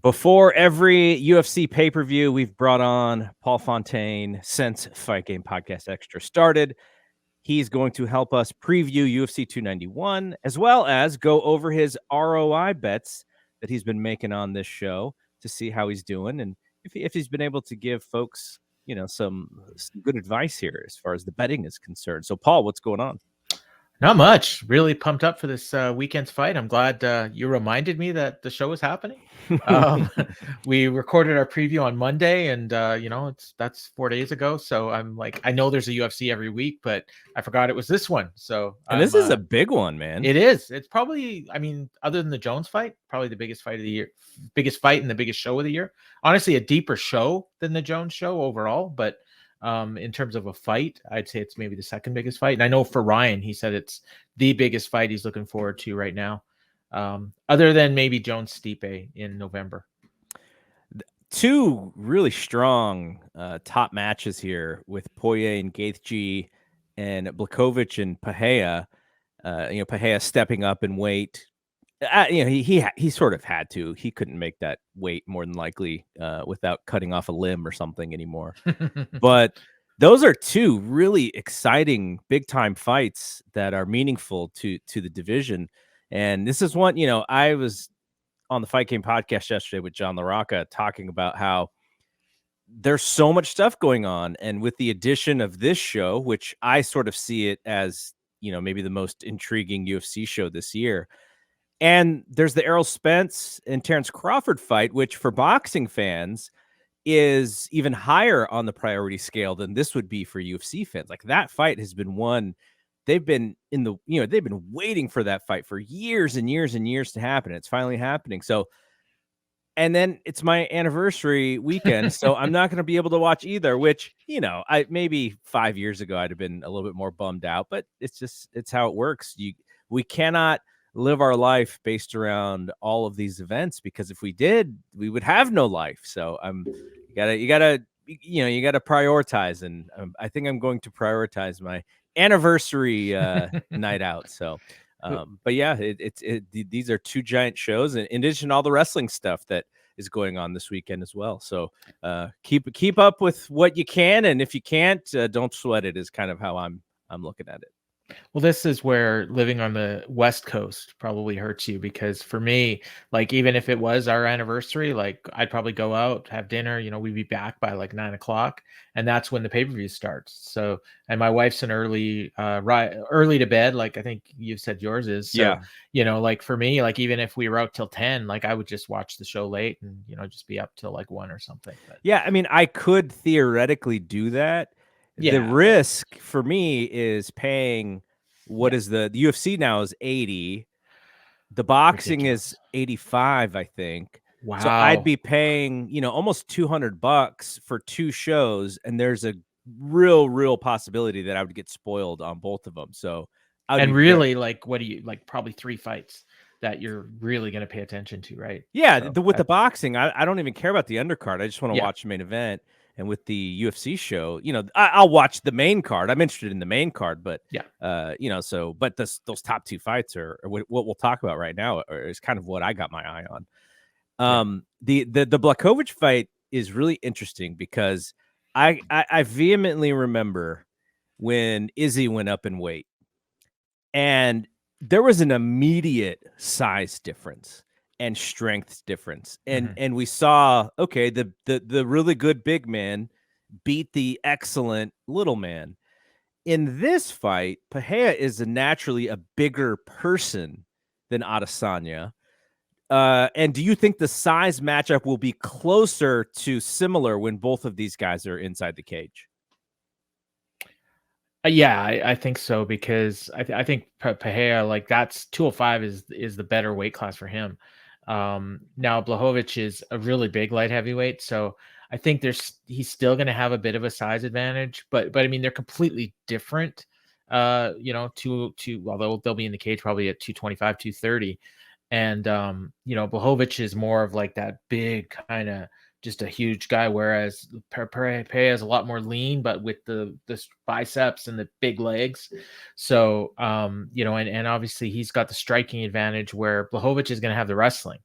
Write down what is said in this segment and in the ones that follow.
Before every UFC pay-per-view, we've brought on Paul Fontaine since Fight Game Podcast Extra started. He's going to help us preview UFC 291, as well as go over his ROI bets that he's been making on this show to see how he's doing and if he's been able to give folks, some good advice here as far as the betting is concerned. So, Paul, what's going on? Not much. Really pumped up for this weekend's fight. I'm glad you reminded me that the show was happening. We recorded our preview on Monday, and that's 4 days ago. So I'm like, I know there's a UFC every week, but I forgot it was this one. So this is a big one, man. It is. It's probably, other than the Jones fight, probably the biggest fight of the year, biggest fight and the biggest show of the year. Honestly, a deeper show than the Jones show overall, but in terms of a fight, I'd say it's maybe the second biggest fight. And I know for Ryan, he said it's the biggest fight he's looking forward to right now, other than maybe Jones Stipe in November. Two really strong top matches here with Poirier and Gaethje and Blachowicz and Pereira. Pereira stepping up in weight. He sort of had to. He couldn't make that weight more than likely without cutting off a limb or something anymore. But those are two really exciting big time fights that are meaningful to the division. And this is one, I was on the Fight Game podcast yesterday with John LaRocca talking about how there's so much stuff going on. And with the addition of this show, which I sort of see it as, maybe the most intriguing UFC show this year. And there's the Errol Spence and Terrence Crawford fight, which for boxing fans is even higher on the priority scale than this would be for UFC fans. Like, that fight has been won. They've been they've been waiting for that fight for years and years and years to happen. It's finally happening. So, and then it's my anniversary weekend, so I'm not going to be able to watch either, which, I maybe 5 years ago I'd have been a little bit more bummed out, but it's how it works. We cannot live our life based around all of these events, because if we did, we would have no life. So you gotta prioritize, and I think I'm going to prioritize my anniversary night out. So but yeah, these are two giant shows, in addition to all the wrestling stuff that is going on this weekend as well. So keep up with what you can, and if you can't, don't sweat it, is kind of how I'm looking at it. Well, this is where living on the West Coast probably hurts you, because for me, like, even if it was our anniversary, like, I'd probably go out, have dinner, we'd be back by like 9:00, and that's when the pay-per-view starts. So, and my wife's an early to bed, like I think you've said yours is. So, yeah. Like for me, like, even if we were out till 10, like, I would just watch the show late and, just be up till like 1 or something. But yeah, I could theoretically do that. Yeah, the risk for me is paying is the UFC now is 80. The boxing ridiculous. is 85, I think. Wow. So I'd be paying, almost $200 for two shows, and there's a real possibility that I would get spoiled on both of them. So and really, like, what do you like? Probably 3 fights that you're really going to pay attention to, right? Yeah, so, with the boxing, I don't even care about the undercard. I just want to watch the main event. And with the UFC show, I'll watch the main card. I'm interested in the main card, but but those top 2 fights are what we'll talk about right now is kind of what I got my eye on. The Blachowicz fight is really interesting because I vehemently remember when Izzy went up in weight, and there was an immediate size difference and strength difference. And we saw, okay, the really good big man beat the excellent little man. In this fight, Pereira is naturally a bigger person than Adesanya. And do you think the size matchup will be closer to similar when both of these guys are inside the cage? Yeah, I think so, because I think Pereira, like, that's 205 is the better weight class for him. Now Blachowicz is a really big light heavyweight, so I think he's still going to have a bit of a size advantage, but they're completely different. Although they'll be in the cage probably at 225, 230, and Blachowicz is more of like that big kind of just a huge guy, whereas Pereira is a lot more lean, but with the biceps and the big legs. So, and obviously he's got the striking advantage, where Blachowicz is going to have the wrestling.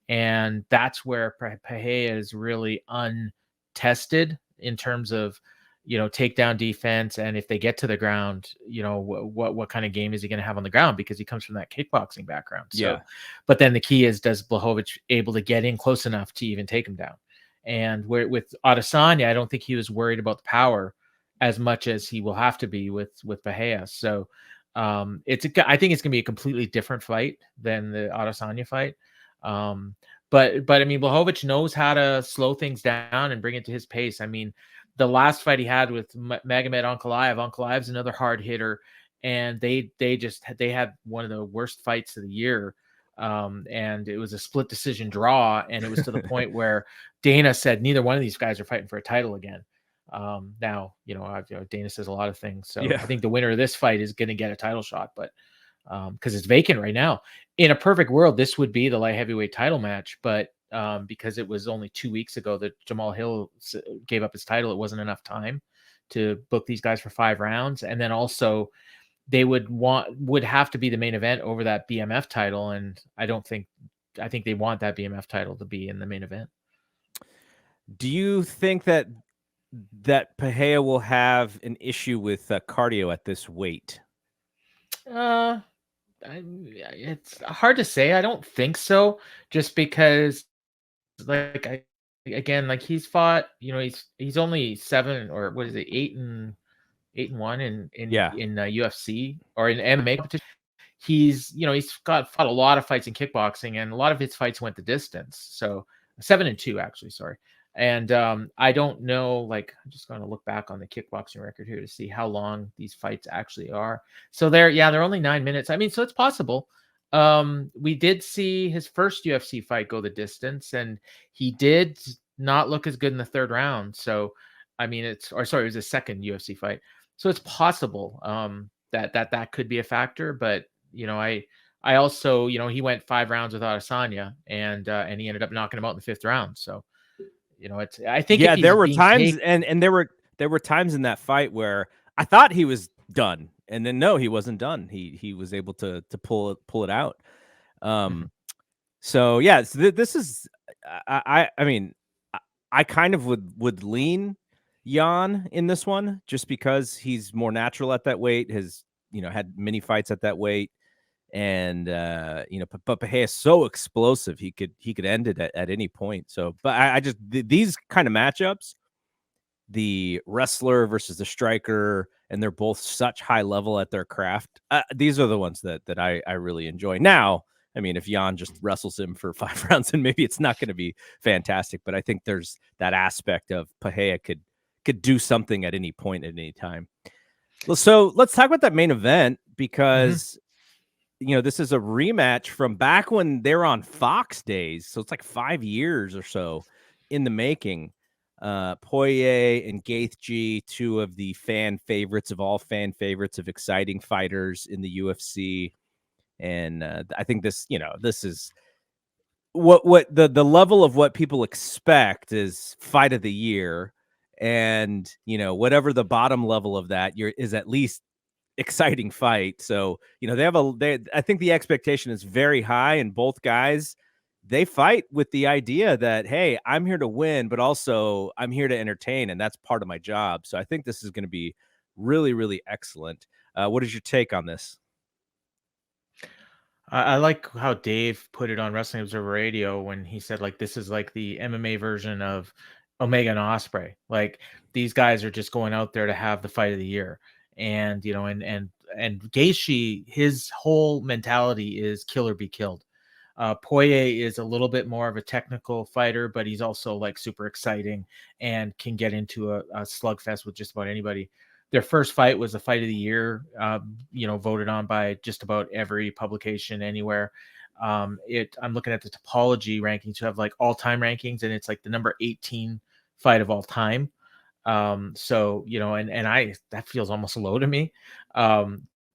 And that's where Pereira is really untested in terms of, takedown defense. And if they get to the ground, what kind of game is he going to have on the ground? Because he comes from that kickboxing background. So, Yeah. but then the key is, does Blachowicz able to get in close enough to even take him down? And with Adesanya, I don't think he was worried about the power as much as he will have to be with Pereira. So I think it's going to be a completely different fight than the Adesanya fight. But I mean, Blachowicz knows how to slow things down and bring it to his pace. I mean, the last fight he had with Magomed Ankalaev's another hard hitter, and they had one of the worst fights of the year. And it was a split decision draw, and it was to the point where Dana said neither one of these guys are fighting for a title again. Now, Dana says a lot of things, so Yeah. I think the winner of this fight is going to get a title shot, but because it's vacant right now. In a perfect world, this would be the light heavyweight title match, but because it was only 2 weeks ago that Jamal Hill gave up his title, it wasn't enough time to book these guys for 5 rounds. And then also they would have to be the main event over that BMF title, and I think they want that BMF title to be in the main event. Do you think that Pereira will have an issue with cardio at this weight? It's hard to say. I don't think so, just because he's fought, he's only 7, or what is it, 8-1 in UFC or in MMA competition. He's fought a lot of fights in kickboxing, and a lot of his fights went the distance. So 7-2 actually, sorry. And I don't know, I'm just going to look back on the kickboxing record here to see how long these fights actually are. So they're only 9 minutes. I mean, so it's possible. We did see his first UFC fight go the distance, and he did not look as good in the 3rd round. So, I mean, it was his second UFC fight. So it's possible that could be a factor. But, I also, he went 5 rounds without Adesanya, and he ended up knocking him out in the 5th round. So, I think if he's there were times and there were times in that fight where I thought he was done, and then no, he wasn't done. He was able to pull it out. So yeah, this is I mean I kind of would lean Jan in this one, just because he's more natural at that weight, has had many fights at that weight. And but Pereira is so explosive, he could end it at any point. So, but I just these kind of matchups, the wrestler versus the striker, and they're both such high level at their craft. These are the ones that I really enjoy. Now, I mean, if Jan just wrestles him for 5 rounds, then maybe it's not going to be fantastic. But I think there's that aspect of Pereira could do something at any point at any time. So let's talk about that main event, because this is a rematch from back when they're on Fox days. So it's like 5 years or so in the making. Poirier and Gaethje, 2 of the fan favorites of all fan favorites of exciting fighters in the UFC. And I think this is what the level of what people expect is fight of the year. And, whatever the bottom level of that is at least exciting fight. So, I think the expectation is very high, and both guys, they fight with the idea that, hey, I'm here to win, but also I'm here to entertain, and that's part of my job. So I think this is going to be really, really excellent. What is your take on this? I like how Dave put it on Wrestling Observer Radio when he said, this is like the MMA version of Omega and Osprey. Like, these guys are just going out there to have the fight of the year. And, and Gaethje, his whole mentality is kill or be killed. Poirier is a little bit more of a technical fighter, but he's also super exciting and can get into a slugfest with just about anybody. Their first fight was the fight of the year, voted on by just about every publication anywhere. I'm looking at the Topology rankings, who have all-time rankings, and it's the number 18 fight of all time. So, that feels almost low to me.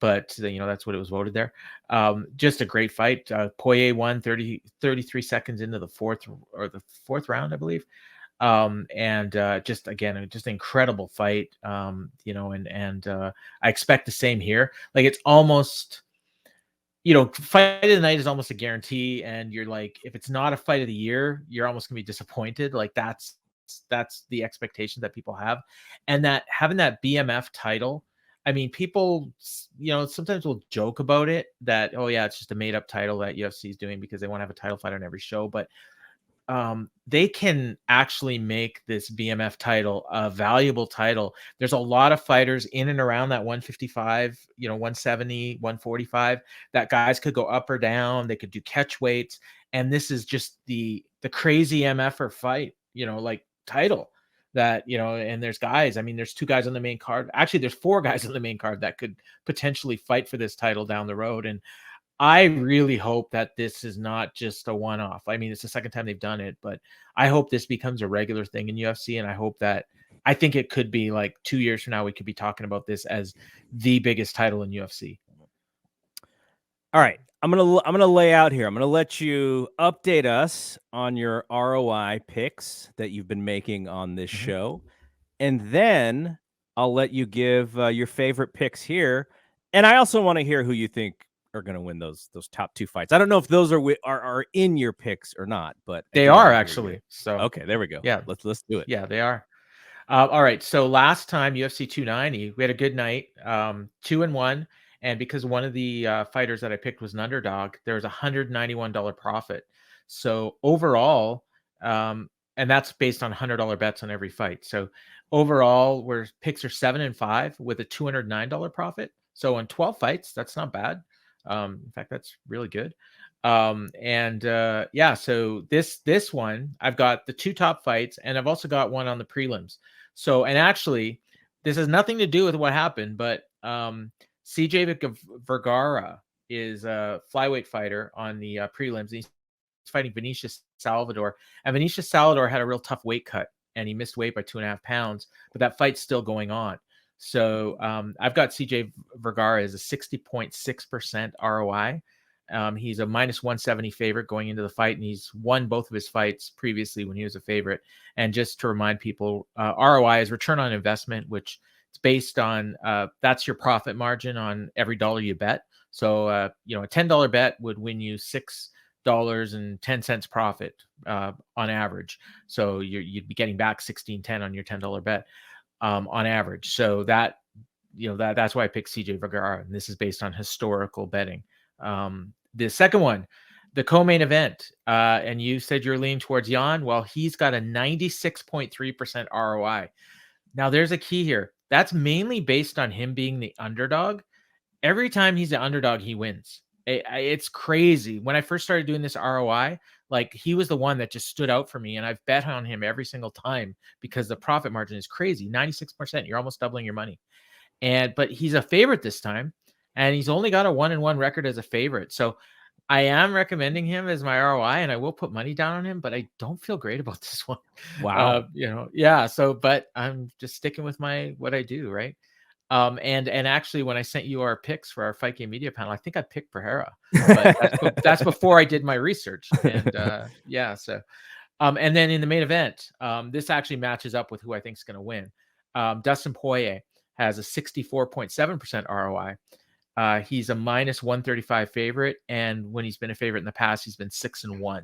But that's what it was voted there. Just a great fight. Poirier won 33 seconds into the 4th round, I believe. And just an incredible fight. I expect the same here. It's almost, fight of the night is almost a guarantee, and you're like, if it's not a fight of the year, you're almost gonna be disappointed. Like that's the expectation that people have, and that having that BMF title. I mean, people, sometimes will joke about it that, oh yeah, it's just a made up title that UFC is doing because they want to have a title fight on every show, but they can actually make this BMF title a valuable title. There's a lot of fighters in and around that 155, 170, 145 that guys could go up or down. They could do catch weights. And this is just the crazy MFer fight, like title that, and there's guys, I mean, there's 2 guys on the main card. Actually, there's 4 guys on the main card that could potentially fight for this title down the road. And I really hope that this is not just a one-off. I mean, it's the second time they've done it, but I hope this becomes a regular thing in UFC. And I think it could be like 2 years from now, we could be talking about this as the biggest title in UFC. All right. I'm gonna lay out here. I'm gonna let you update us on your ROI picks that you've been making on this show, and then I'll let you give your favorite picks here. And I also want to hear who you think are going to win those top 2 fights. I don't know if those are in your picks or not, but they are actually. So okay, there we go. Yeah, let's do it. Yeah, they are. All right. So last time UFC 290, we had a good night, 2-1. And because one of the fighters that I picked was an underdog, there was $191 profit. So overall, and that's based on $100 bets on every fight. So overall, where picks are 7-5 with a $209 profit. So on 12 fights, that's not bad. In fact, that's really good. So this one, I've got the 2 top fights, and I've also got one on the prelims. So, and actually, this has nothing to do with what happened, but CJ Vergara is a flyweight fighter on the prelims. He's fighting Vinicius Salvador, and Vinicius Salvador had a real tough weight cut, and he missed weight by 2.5 pounds, but that fight's still going on. So I've got CJ Vergara as a 60.6% ROI. He's a -170 favorite going into the fight, and he's won both of his fights previously when he was a favorite. And just to remind people, ROI is return on investment, which it's based on that's your profit margin on every dollar you bet. So a $10 bet would win you $6.10 profit on average. So you'd be getting back $16.10 on your $10 bet. On average. So that's why I picked CJ Vergara, and this is based on historical betting. The second one, the co-main event, and you said you're leaning towards Jan. Well, he's got a 96.3% ROI. Now, there's a key here. That's mainly based on him being the underdog. Every time he's the underdog, he wins. It's crazy. When I first started doing this ROI, like he was the one that just stood out for me, and I've bet on him every single time because the profit margin is crazy. 96%. You're almost doubling your money. But he's a favorite this time, and he's only got a 1-1 record as a favorite. So I am recommending him as my ROI, and I will put money down on him, but I don't feel great about this one. Wow. Yeah. So, but I'm just sticking with what I do, right? And actually, when I sent you our picks for our Fight Game Media panel, I think I picked Pereira, but that's before I did my research. And so, and then in the main event, this actually matches up with who I think is going to win. Dustin Poirier has a 64.7% ROI. He's a -135 favorite, and when he's been a favorite in the past, he's been 6-1.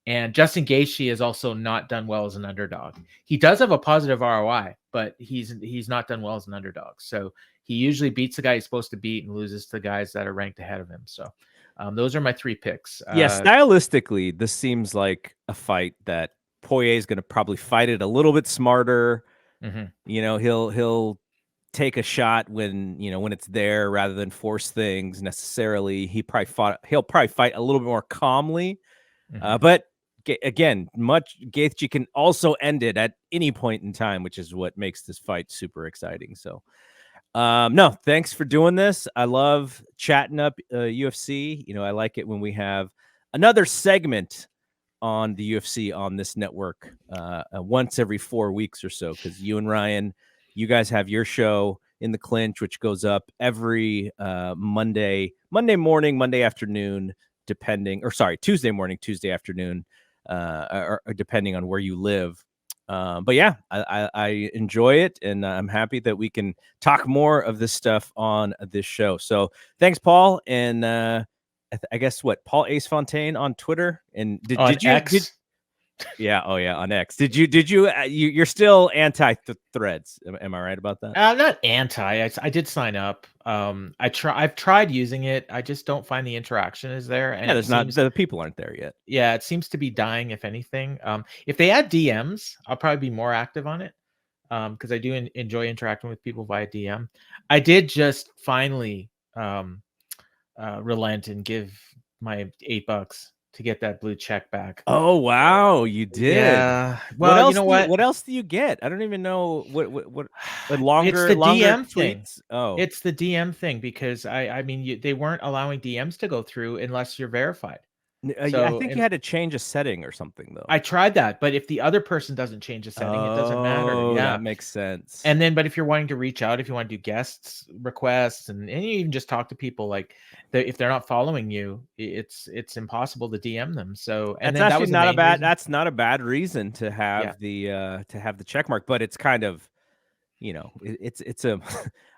And Justin Gaethje has also not done well as an underdog. He does have a positive ROI, but he's not done well as an underdog. So he usually beats the guy he's supposed to beat and loses to guys that are ranked ahead of him. So those are my 3 picks. Stylistically, this seems like a fight that Poirier is going to probably fight it a little bit smarter. He'll take a shot when it's there rather than force things necessarily. He'll probably fight a little bit more calmly. But again, Gaethje can also end it at any point in time, which is what makes this fight super exciting. So, no, thanks for doing this. I love chatting up UFC. I like it when we have another segment on the UFC on this network once every 4 weeks or so, because you and Ryan, you guys have your show In the Clinch, which goes up every Monday morning, Monday afternoon, Tuesday morning, Tuesday afternoon, or depending on where you live. But yeah, I enjoy it, and I'm happy that we can talk more of this stuff on this show. So thanks, Paul, and I guess what, Paul Ace Fontaine on Twitter. And On did you X. yeah, oh yeah, on X. You're still anti threads. Am I right about that? I'm not anti. I did sign up. I've tried using it. I just don't find the interaction is there, and Yeah, it there's not, seems the people aren't there yet. yeah, it seems to be dying. If anything, if they add DMs, I'll probably be more active on it. Because I do enjoy interacting with people via DM. I did just finally relent and give my $8 to get that blue check back. Oh wow, you did. Yeah. Well, you know what? What else do you get? I don't even know what It's the longer DM thing. tweets. Oh, It's the DM thing because I mean they weren't allowing DMs to go through unless you're verified. I So think you and had to change a setting or something though. I tried that, but if the other person doesn't change the setting, it doesn't matter. Oh, Yeah. that makes sense. And then, but if you're wanting to reach out, if you want to do guests requests, and you even just talk to people, like if they're not following you, it's impossible to DM them. So, and That's then that actually was the main reason. that's not a bad reason to Yeah. have the check mark, but it's kind of, it's a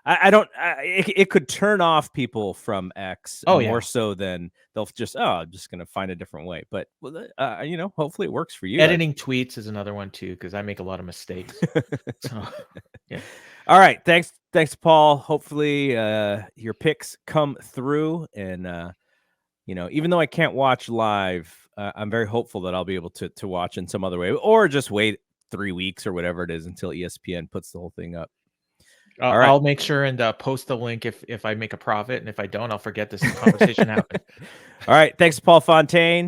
I don't it could turn off people from X Oh more yeah. so than they'll just, I'm just gonna find a different way. But hopefully it works for you. Editing tweets is another one too, because I make a lot of mistakes. So, yeah. All right, thanks, Paul. Hopefully your picks come through, and even though I can't watch live, I'm very hopeful that I'll be able to watch in some other way, or just wait 3 weeks or whatever it is until ESPN puts the whole thing up. All right. I'll make sure and post the link if I make a profit, and if I don't, I'll forget this conversation happened. All right. Thanks, Paul Fontaine.